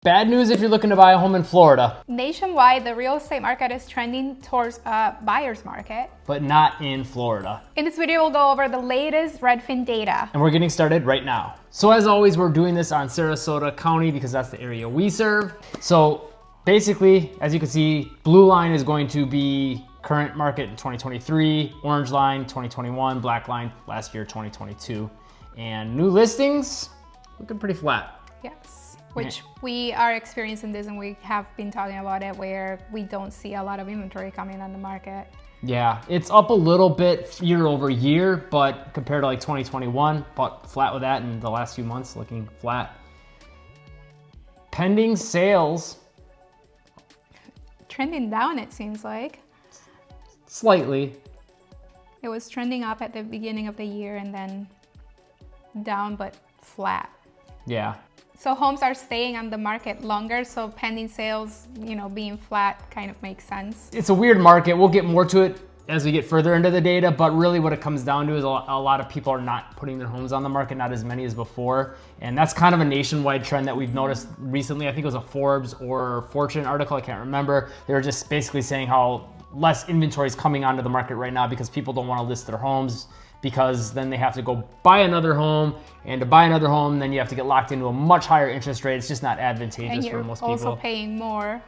Bad news if you're looking to buy a home in Florida. Nationwide, the real estate market is trending towards a buyer's market. But not in Florida. In this video, we'll go over the latest Redfin data. And we're getting started right now. So as always, we're doing this on Sarasota County because that's the area we serve. So basically, as you can see, blue line is going to be current market in 2023, orange line 2021, black line last year 2022. And new listings looking pretty flat. Yes, which we are experiencing this, and we have been talking about it, where we don't see a lot of inventory coming on the market. Yeah, it's up a little bit year over year, but compared to like 2021, but flat with that in the last few months, looking flat. Pending sales. Trending down, it seems like. Slightly. It was trending up at the beginning of the year and then down, but flat. Yeah. So homes are staying on the market longer, so pending sales, being flat kind of makes sense. It's a weird market. We'll get more to it as we get further into the data, but really what it comes down to is a lot of people are not putting their homes on the market, not as many as before. And that's kind of a nationwide trend that we've noticed recently. I think it was a Forbes or Fortune article, I can't remember. They were just basically saying how less inventory is coming onto the market right now because people don't want to list their homes, because then they have to go buy another home, and to buy another home, then you have to get locked into a much higher interest rate. It's just not advantageous for most people. And you're also paying more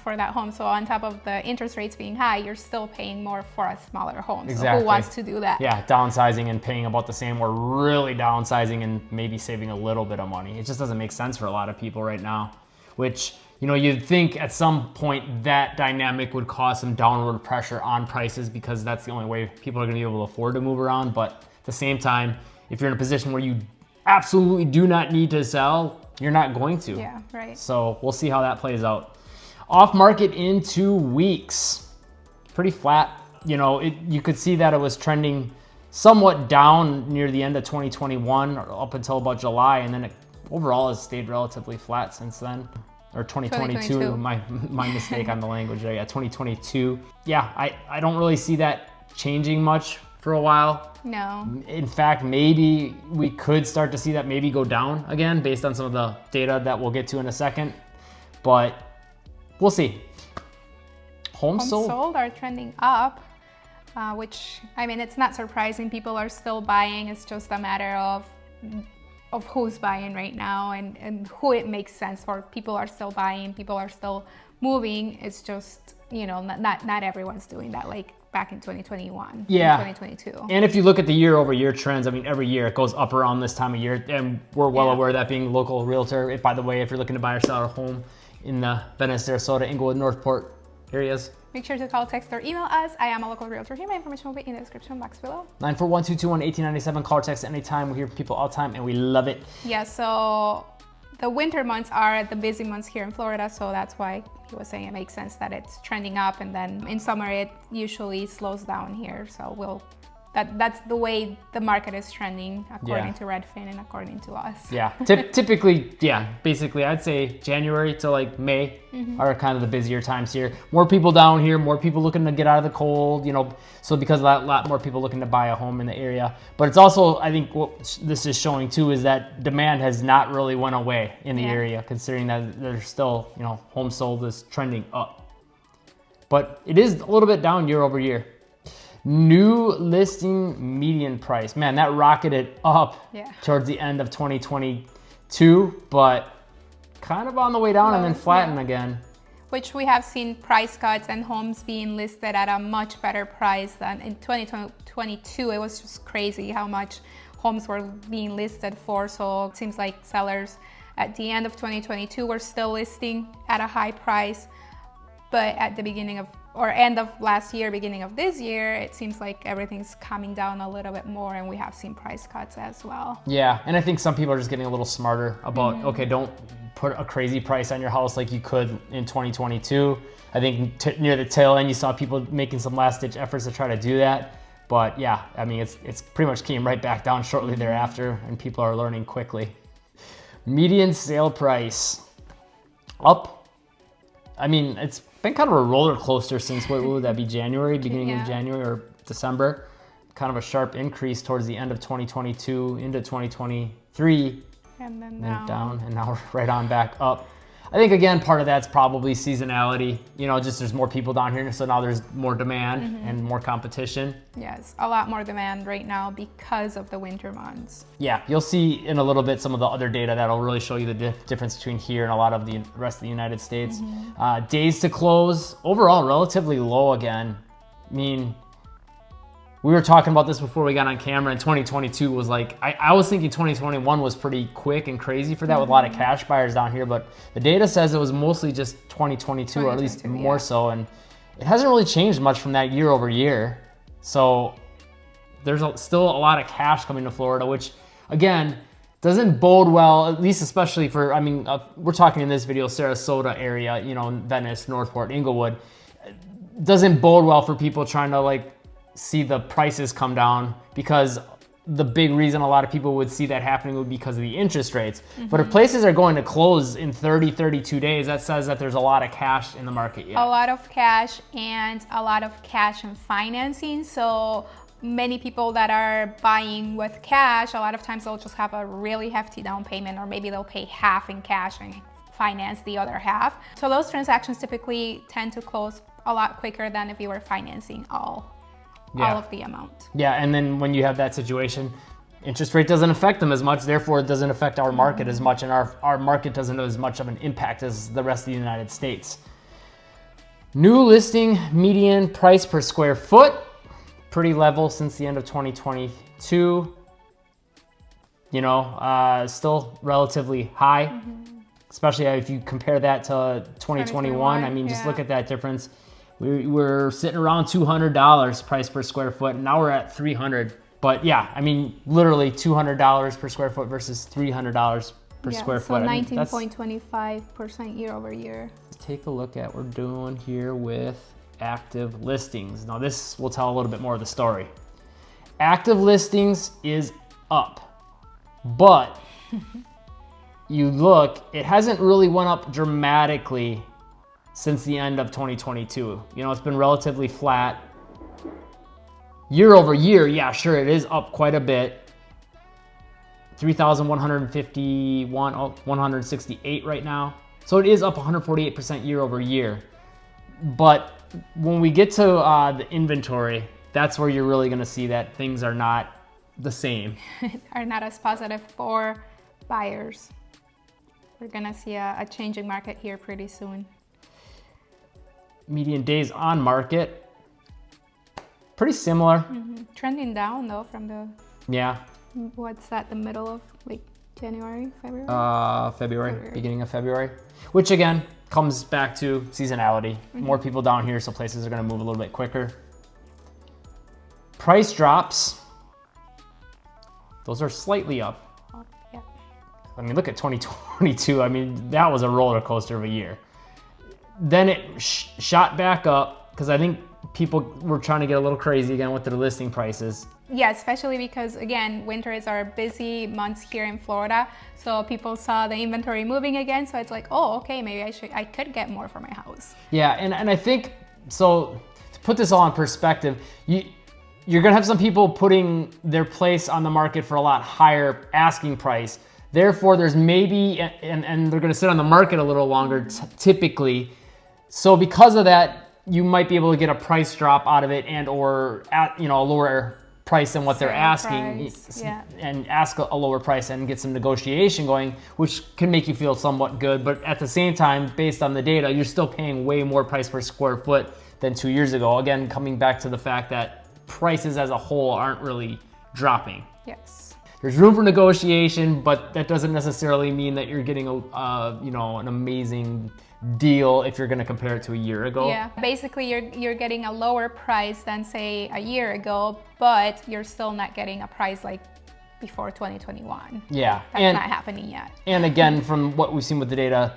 for that home. So on top of the interest rates being high, you're still paying more for a smaller home. Exactly. So who wants to do that? Yeah, downsizing and paying about the same, or really downsizing and maybe saving a little bit of money. It just doesn't make sense for a lot of people right now, which, you'd think at some point that dynamic would cause some downward pressure on prices, because that's the only way people are going to be able to afford to move around. But at the same time, if you're in a position where you absolutely do not need to sell, you're not going to. Yeah, right. So we'll see how that plays out. Off market in 2 weeks, pretty flat. You could see that it was trending somewhat down near the end of 2021 or up until about July, and then it overall has stayed relatively flat since then. Or 2022, my mistake on the language there. Yeah, 2022. Yeah, I don't really see that changing much for a while. No. In fact, maybe we could start to see that maybe go down again based on some of the data that we'll get to in a second. But we'll see. Homes sold are trending up, which, it's not surprising. People are still buying. It's just a matter of who's buying right now and who it makes sense for. People are still buying, people are still moving. It's just, not everyone's doing that like back in 2021, yeah, 2022. And if you look at the year over year trends, every year it goes up around this time of year, and we're well aware of that, being local realtor. By the way, if you're looking to buy or sell a home in the Venice, Sarasota, Inglewood, North Port areas, make sure to call, text, or email us. I am a local realtor here. My information will be in the description box below. 941-221-1897. Call or text anytime. We hear from people all the time, and we love it. Yeah, so the winter months are the busy months here in Florida, so that's why he was saying it makes sense that it's trending up, and then in summer it usually slows down here. So that's the way the market is trending according to Redfin and according to us. Yeah, typically, basically I'd say January to like May are kind of the busier times here. More people down here, more people looking to get out of the cold, so because of that, a lot more people looking to buy a home in the area. But it's also, I think what this is showing too is that demand has not really went away in the area, considering that there's still, homes sold is trending up. But it is a little bit down year over year. New listing median price. Man, that rocketed up towards the end of 2022, but kind of on the way down and then flatten again. Which we have seen price cuts and homes being listed at a much better price than in 2022. It was just crazy how much homes were being listed for. So it seems like sellers at the end of 2022 were still listing at a high price, but at the beginning of end of last year, beginning of this year, it seems like everything's coming down a little bit more, and we have seen price cuts as well. Yeah, and I think some people are just getting a little smarter about, okay, don't put a crazy price on your house like you could in 2022. I think near the tail end, you saw people making some last-ditch efforts to try to do that. But yeah, it's pretty much came right back down shortly thereafter, and people are learning quickly. Median sale price up. It's been kind of a roller coaster since, what would that be, January, beginning of January or December. Kind of a sharp increase towards the end of 2022 into 2023. And then down, and now right on back up. I think, again, part of that's probably seasonality. You know, just there's more people down here, so now there's more demand and more competition. Yes, a lot more demand right now because of the winter months. Yeah, you'll see in a little bit some of the other data that'll really show you the difference between here and a lot of the rest of the United States. Days to close, overall, relatively low again. I mean, we were talking about this before we got on camera, and 2022 was like, I was thinking 2021 was pretty quick and crazy for that with a lot of cash buyers down here, but the data says it was mostly just 2022, or at least more so, and it hasn't really changed much from that year over year. So there's still a lot of cash coming to Florida, which, again, doesn't bode well, at least especially for, I mean, we're talking in this video, Sarasota area, you know, Venice, North Port, Inglewood. Doesn't bode well for people trying to, like, see the prices come down, because the big reason a lot of people would see that happening would be because of the interest rates. But if places are going to close in 30, 32 days, that says that there's a lot of cash in the market yet. A lot of cash and a lot of cash and financing. So many people that are buying with cash, a lot of times they'll just have a really hefty down payment, or maybe they'll pay half in cash and finance the other half. So those transactions typically tend to close a lot quicker than if you were financing all of the amount. Yeah, and then when you have that situation, interest rate doesn't affect them as much, therefore it doesn't affect our market as much, and our market doesn't have as much of an impact as the rest of the United States. New listing median price per square foot, pretty level since the end of 2022. You know, still relatively high, especially if you compare that to 2021. I mean, just look at that difference. We're sitting around $200 price per square foot, and now we're at $300. But yeah, I mean, literally $200 per square foot versus $300 per square foot. So 19.25% year over year. Let's take a look at what we're doing here with active listings. Now this will tell a little bit more of the story. Active listings is up, but you look, it hasn't really went up dramatically since the end of 2022. You know, it's been relatively flat. Year over year, yeah, sure, it is up quite a bit. 3,151, 168 right now. So it is up 148% year over year. But when we get to the inventory, that's where you're really gonna see that things are not the same. Are not as positive for buyers. We're gonna see a changing market here pretty soon. Median days on market, pretty similar. Trending down though from the, what's that, the middle of like January, February? February, beginning of February, which again comes back to seasonality. More people down here, so places are gonna move a little bit quicker. Price drops, those are slightly up. Oh, yeah. I mean, look at 2022. I mean, that was a roller coaster of a year. Then it shot back up because I think people were trying to get a little crazy again with their listing prices. Yeah, especially because, again, winter is our busy months here in Florida. So people saw the inventory moving again. So it's like, oh, okay, maybe I could get more for my house. Yeah, and I think, so to put this all in perspective, you're gonna have some people putting their place on the market for a lot higher asking price. Therefore, there's maybe, and they're gonna sit on the market a little longer typically. So because of that, you might be able to get a price drop out of it, and or at, you know, a lower price than what they're asking, and ask a lower price and get some negotiation going, which can make you feel somewhat good. But at the same time, based on the data, you're still paying way more price per square foot than 2 years ago. Again, coming back to the fact that prices as a whole aren't really dropping. Yes. There's room for negotiation, but that doesn't necessarily mean that you're getting a you know, an amazing deal if you're going to compare it to a year ago. Yeah, basically you're getting a lower price than say a year ago, but you're still not getting a price like before 2021. Yeah, that's not happening yet. And again, from what we've seen with the data,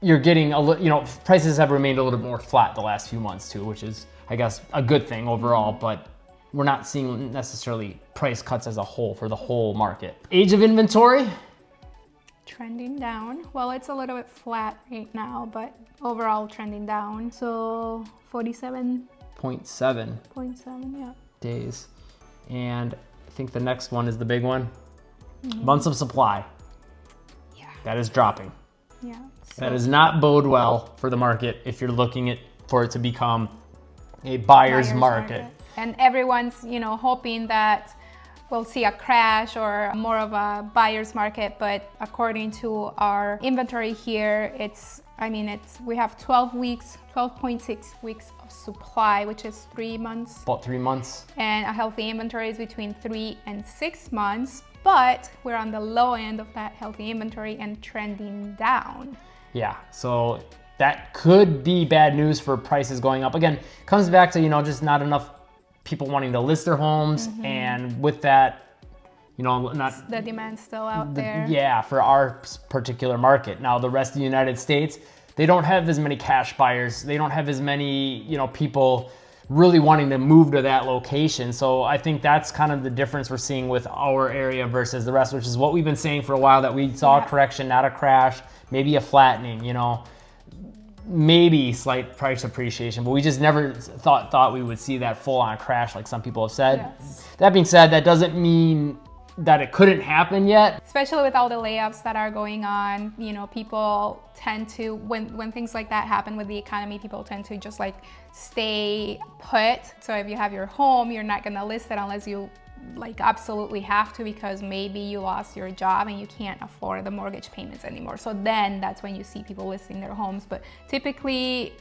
you're getting a little, you know, prices have remained a little bit more flat the last few months too, which is, I guess, a good thing overall, but we're not seeing necessarily price cuts as a whole for the whole market. Age of inventory? Trending down. Well, it's a little bit flat right now, but overall trending down. So 47.7 days. And I think the next one is the big one. Months of supply. Yeah. That is dropping. Yeah. That does not bode well for the market if you're looking for it to become a buyer's market. And everyone's, you know, hoping that we'll see a crash or more of a buyer's market, but according to our inventory here, we have 12.6 weeks of supply, which is 3 months. About 3 months. And a healthy inventory is between 3 and 6 months, but we're on the low end of that healthy inventory and trending down. Yeah, so that could be bad news for prices going up. Again, comes back to, you know, just not enough people wanting to list their homes, and with that, you know, not the demand still out there. Yeah, for our particular market. Now, the rest of the United States, they don't have as many cash buyers. They don't have as many, you know, people really wanting to move to that location. So I think that's kind of the difference we're seeing with our area versus the rest, which is what we've been saying for a while, that we saw a correction, not a crash, maybe a flattening, you know. Maybe slight price appreciation, but we just never thought we would see that full-on crash like some people have said. Yes. That being said, that doesn't mean that it couldn't happen yet. Especially with all the layoffs that are going on, you know, people tend to, when things like that happen with the economy, people tend to just like stay put. So if you have your home, you're not gonna list it unless you like absolutely have to, because maybe you lost your job and you can't afford the mortgage payments anymore. So then that's when you see people listing their homes. But typically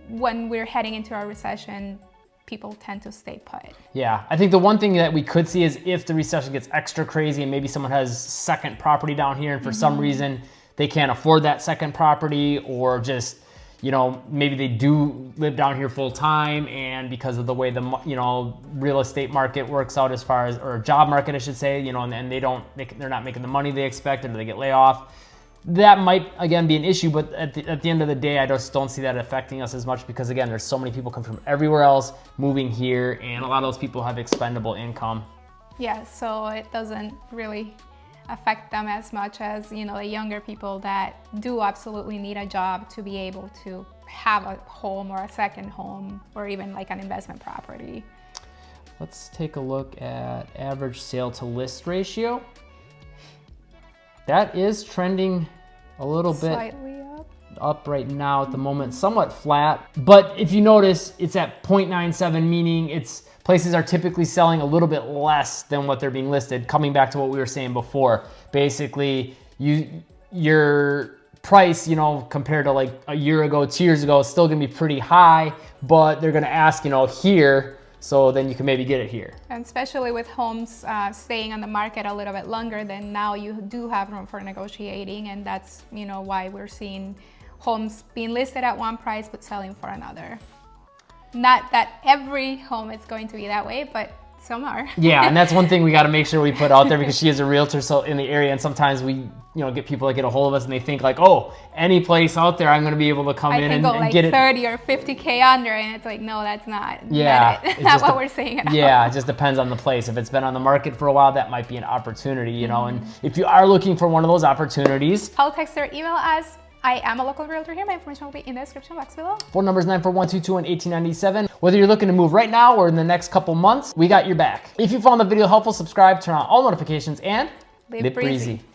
when we're heading into a recession, people tend to stay put. Yeah, I think the one thing that we could see is if the recession gets extra crazy and maybe someone has second property down here and for some reason they can't afford that second property, or just, you know, maybe they do live down here full time, and because of the way the, you know, real estate market works out, as far as, or job market I should say, you know, and they're not making the money they expected, or they get laid off, that might again be an issue. But at the end of the day, I just don't see that affecting us as much, because again, there's so many people come from everywhere else moving here, and a lot of those people have expendable income. Yeah, so it doesn't really affect them as much as, you know, the younger people that do absolutely need a job to be able to have a home or a second home, or even like an investment property. Let's take a look at average sale to list ratio. That is trending a little bit Slightly up right now at the moment, somewhat flat. But if you notice, it's at 0.97, meaning places are typically selling a little bit less than what they're being listed. Coming back to what we were saying before, basically your price, you know, compared to like a year ago, 2 years ago, is still gonna be pretty high, but they're gonna ask, you know, here, so then you can maybe get it here. And especially with homes staying on the market a little bit longer, then now you do have room for negotiating, and that's, you know, why we're seeing homes being listed at one price but selling for another. Not that every home is going to be that way, but some are. Yeah, and that's one thing we got to make sure we put out there, because she is a realtor in the area, and sometimes we, you know, get people that get a hold of us and they think like, oh, any place out there I'm going to be able to come in and like get it 30 or 50K under, and it's like, no, that's not. Yeah, it's not what we're saying at all. Yeah, it just depends on the place. If it's been on the market for a while, that might be an opportunity, you know. And if you are looking for one of those opportunities, call, text, or email us. I am a local realtor here. My information will be in the description box below. Phone number is 941-221-1897. Whether you're looking to move right now or in the next couple months, we got your back. If you found the video helpful, subscribe, turn on all notifications, and live breezy.